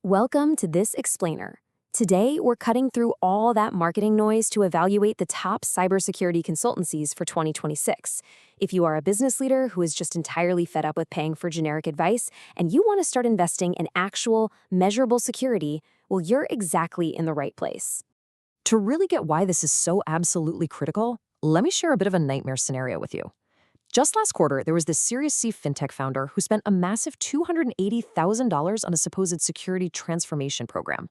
Welcome to this explainer. Today, we're cutting through all that marketing noise to evaluate the top cybersecurity consultancies for 2026. If you are a business leader who is just entirely fed up with paying for generic advice and you want to start investing in actual, measurable security, well, you're exactly in the right place. To really get why this is so absolutely critical, let me share a bit of a nightmare scenario with you. Just last quarter, there was this Series C fintech founder who spent a massive $280,000 on a supposed security transformation program.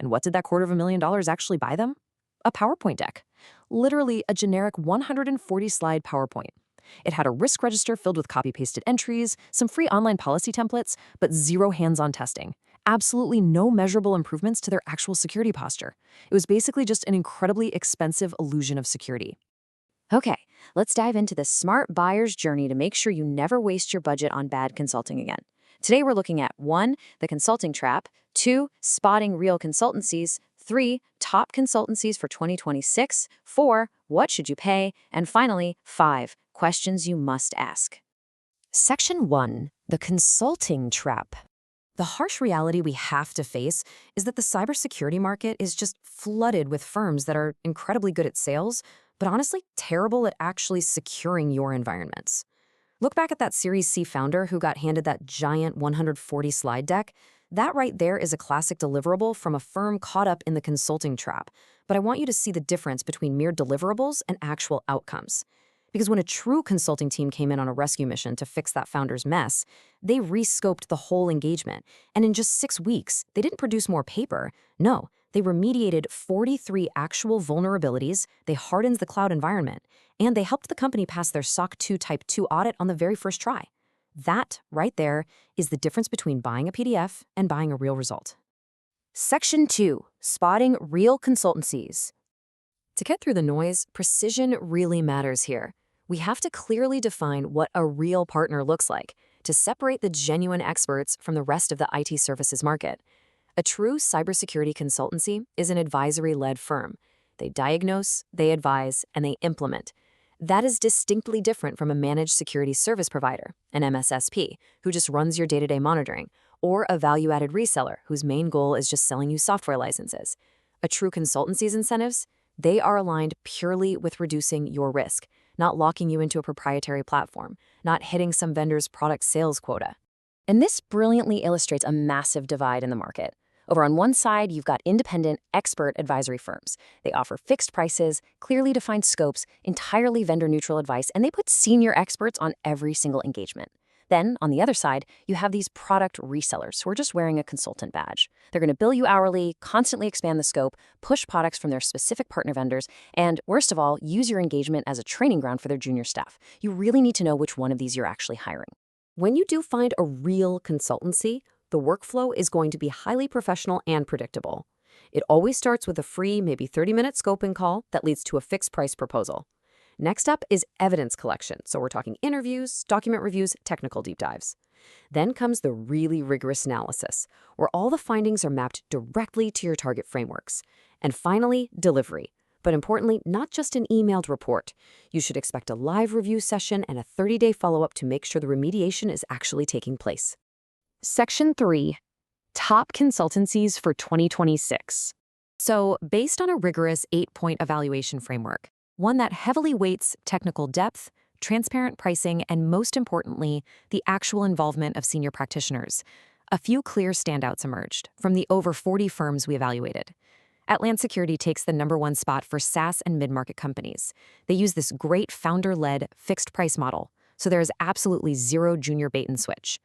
And what did that $250,000 actually buy them? A PowerPoint deck. Literally a generic 140-slide PowerPoint. It had a risk register filled with copy-pasted entries, some free online policy templates, but zero hands-on testing. Absolutely no measurable improvements to their actual security posture. It was basically just an incredibly expensive illusion of security. Okay, let's dive into the smart buyer's journey to make sure you never waste your budget on bad consulting again. Today we're looking at 1. The consulting trap, 2. Spotting real consultancies, 3. Top consultancies for 2026, 4. What should you pay, and finally, 5. Questions you must ask. Section 1. The consulting trap. The harsh reality we have to face is that the cybersecurity market is just flooded with firms that are incredibly good at sales, but honestly terrible at actually securing your environments. Look back at that Series C founder who got handed that giant 140-slide deck. That right there is a classic deliverable from a firm caught up in the consulting trap. But I want you to see the difference between mere deliverables and actual outcomes. Because when a true consulting team came in on a rescue mission to fix that founder's mess, they re-scoped the whole engagement. And in just 6 weeks, they didn't produce more paper. No, they remediated 43 actual vulnerabilities, they hardened the cloud environment, and they helped the company pass their SOC 2 Type 2 audit on the very first try. That, right there, is the difference between buying a PDF and buying a real result. Section 2. Spotting real consultancies. To get through the noise, precision really matters here. We have to clearly define what a real partner looks like to separate the genuine experts from the rest of the IT services market. A true cybersecurity consultancy is an advisory-led firm. They diagnose, they advise, and they implement. That is distinctly different from a managed security service provider, an MSSP, who just runs your day-to-day monitoring, or a value-added reseller whose main goal is just selling you software licenses. A true consultancy's incentives? They are aligned purely with reducing your risk, not locking you into a proprietary platform, not hitting some vendor's product sales quota. And this brilliantly illustrates a massive divide in the market. Over on one side, you've got independent, expert advisory firms. They offer fixed prices, clearly defined scopes, entirely vendor-neutral advice, and they put senior experts on every single engagement. Then, on the other side, you have these product resellers who are just wearing a consultant badge. They're going to bill you hourly, constantly expand the scope, push products from their specific partner vendors, and, worst of all, use your engagement as a training ground for their junior staff. You really need to know which one of these you're actually hiring. When you do find a real consultancy, the workflow is going to be highly professional and predictable. It always starts with a free, maybe 30-minute scoping call that leads to a fixed price proposal. Next up is evidence collection, so we're talking interviews, document reviews, technical deep dives. Then comes the really rigorous analysis, where all the findings are mapped directly to your target frameworks. And finally, delivery. But importantly, not just an emailed report. You should expect a live review session and a 30-day follow-up to make sure the remediation is actually taking place. Section 3. Top consultancies for 2026. So, based on a rigorous 8-point evaluation framework, one that heavily weights technical depth, transparent pricing, and most importantly, the actual involvement of senior practitioners, a few clear standouts emerged from the over 40 firms we evaluated. Atlant Security takes the #1 spot for SaaS and mid-market companies. They use this great founder-led fixed price model, so there is absolutely zero junior bait and switch.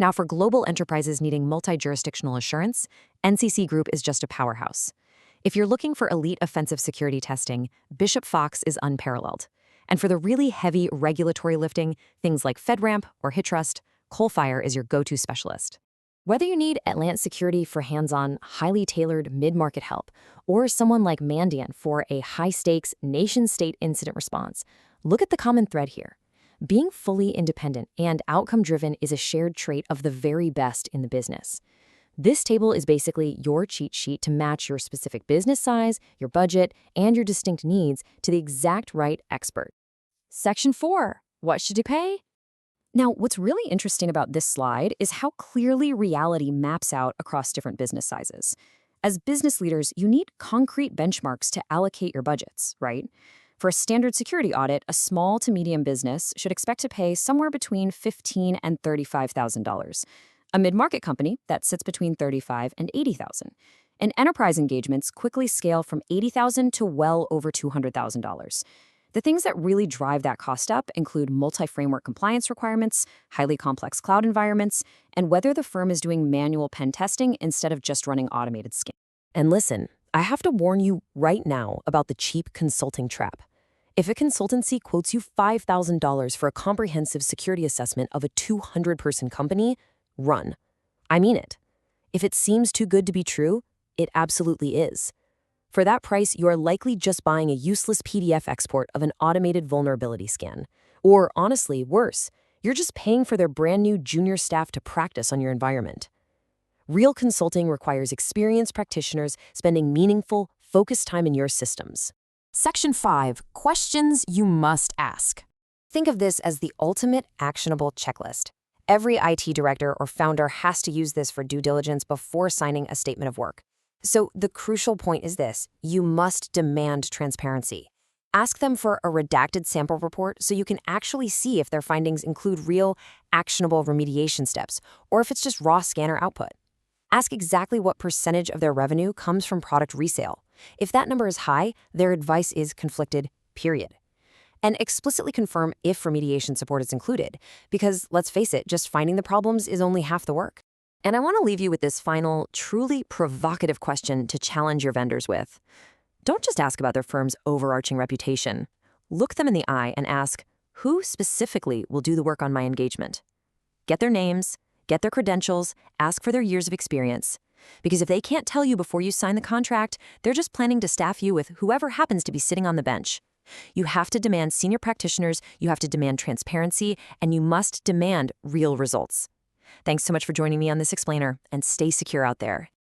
Now, for global enterprises needing multi-jurisdictional assurance, NCC Group is just a powerhouse. If you're looking for elite offensive security testing, Bishop Fox is unparalleled. And for the really heavy regulatory lifting, things like FedRAMP or HITRUST, Coalfire is your go-to specialist. Whether you need Atlant Security for hands-on, highly tailored mid-market help, or someone like Mandiant for a high-stakes, nation-state incident response, look at the common thread here. Being fully independent and outcome-driven is a shared trait of the very best in the business. This table is basically your cheat sheet to match your specific business size, your budget, and your distinct needs to the exact right expert. Section 4. What should you pay? Now, what's really interesting about this slide is how clearly reality maps out across different business sizes. As business leaders, you need concrete benchmarks to allocate your budgets, right? For a standard security audit, a small to medium business should expect to pay somewhere between $15,000 and $35,000. A mid-market company that sits between $35,000 and $80,000. And enterprise engagements quickly scale from $80,000 to well over $200,000. The things that really drive that cost up include multi-framework compliance requirements, highly complex cloud environments, and whether the firm is doing manual pen testing instead of just running automated scans. And listen, I have to warn you right now about the cheap consulting trap. If a consultancy quotes you $5,000 for a comprehensive security assessment of a 200-person company, run. I mean it. If it seems too good to be true, it absolutely is. For that price, you are likely just buying a useless PDF export of an automated vulnerability scan. Or, honestly, worse, you're just paying for their brand new junior staff to practice on your environment. Real consulting requires experienced practitioners spending meaningful, focused time in your systems. Section 5. Questions you must ask. Think of this as the ultimate actionable checklist. Every IT director or founder has to use this for due diligence before signing a statement of work. So the crucial point is this: you must demand transparency. Ask them for a redacted sample report so you can actually see if their findings include real, actionable remediation steps, or if it's just raw scanner output. Ask exactly what percentage of their revenue comes from product resale. If that number is high, their advice is conflicted, period. And explicitly confirm if remediation support is included, because let's face it, just finding the problems is only half the work. And I want to leave you with this final, truly provocative question to challenge your vendors with. Don't just ask about their firm's overarching reputation. Look them in the eye and ask, who specifically will do the work on my engagement? Get their names, get their credentials, ask for their years of experience. Because if they can't tell you before you sign the contract, they're just planning to staff you with whoever happens to be sitting on the bench. You have to demand senior practitioners, you have to demand transparency, and you must demand real results. Thanks so much for joining me on this explainer, and stay secure out there.